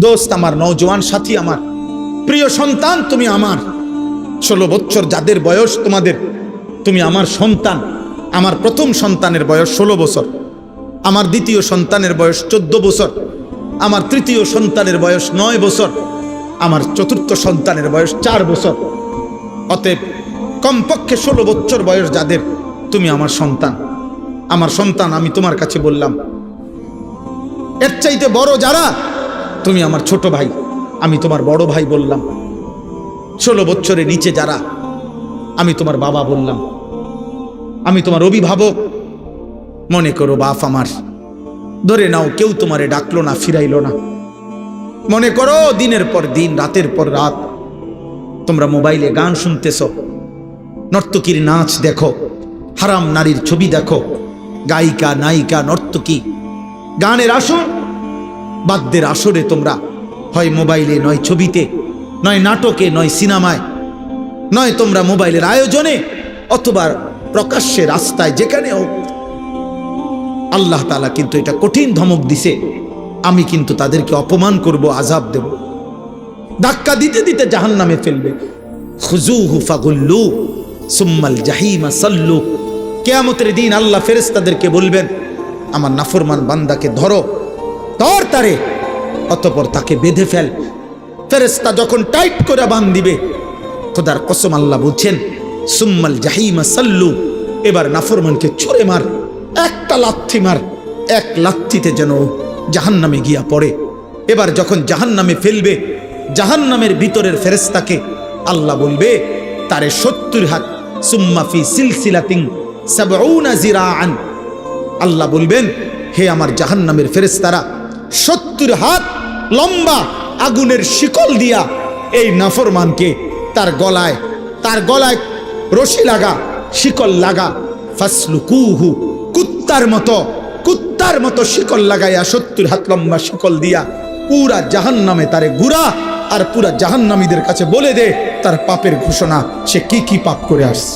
দোস্ত আমার, নওজোয়ান সাথী আমার, প্রিয় সন্তান, তুমি আমার। 16 বছর যাদের বয়স তোমাদের, তুমি আমার সন্তান। আমার প্রথম সন্তানের বয়স 16 বছর, আমার দ্বিতীয় সন্তানের বয়স 14 বছর, আমার তৃতীয় সন্তানের বয়স 9 বছর, আমার চতুর্থ সন্তানের বয়স 4 বছর। অতএব কমপক্ষে 16 বছর বয়স যাদের, তুমি আমার সন্তান। আমার সন্তান আমি তোমার কাছে বললাম। এর চাইতে বড় যারা, তুমি আমার ছোট ভাই, আমি তোমার বড় ভাই বললাম। 16 বছরের নিচে যারা, আমি তোমার বাবা বললাম, আমি তোমার অভিভাবক। মনে করো বাপ আমার, ধরে নাও কেউ তোমারে ডাকলো না, ফিরাইলো না। মনে করো দিনের পর দিন, রাতের পর রাত তোমরা মোবাইলে গান শুনতেছ, নর্তকীর নাচ দেখো, হারাম নারীর ছবি দেখো, গায়িকা নায়িকা নর্তকী, গানের আসর বাদ্যের আসরে তোমরা হয় মোবাইলে, নয় ছবিতে, নয় নাটকে, নয় সিনেমায়, নয় তোমরা মোবাইলের আয়োজনে, অথবা প্রকাশ্যে রাস্তায়, যেখানে হোক। আল্লাহ তাআলা কিন্তু এটা কঠিন ধমক দিছে, আমি কিন্তু তাদেরকে অপমান করব, আযাব দেব, ধাক্কা দিতে দিতে জাহান্নামে ফেলবে। খুযূহু ফাগুল্লু সুম্মাল জাহিমা সাল্লু। কিয়ামতের দিন আল্লাহ ফেরেশতাদেরকে বলবেন, আমার নাফরমান বান্দাকে ধরো, ধর তারে, অতঃপর তাকে বেঁধে ফেল। ফেরেশতা যখন টাইট করে বাঁধ দিবে, খোদার কসম আল্লাহ বলছেন, সুম্মাল জাহিমা সাল্লু, এবার নাফরমানকে ছুঁড়ে মার, একটা লাথি মার, এক লাথিতে যেন জাহান্নামে গিয়া পড়ে। এবার যখন জাহান্নামে ফেলবে, জাহান্নামের ভিতরের ফেরেশতাকে আল্লাহ বলবে, তারে 70 হাত, সুম্মা ফি সিলসিলাতিন 70 জিরাআন। আল্লাহ বলবেন, হে আমার জাহান্নামের ফেরেশতারা, 70 হাত লম্বা আগুনের শিকল দিয়া এই নাফরমানকে তার গলায় রশি লাগা, শিকল লাগা, ফাসলুকুহু, কুত্তার মতো শিকল লাগাইয়া 70 হাত লম্বা শিকল দিয়া পুরা জাহান্নামে তারে গুড়া। আর পুরা জাহান্নামীদের কাছে বলে দে তার পাপের ঘোষণা, সে কি কি পাপ করে আসছে।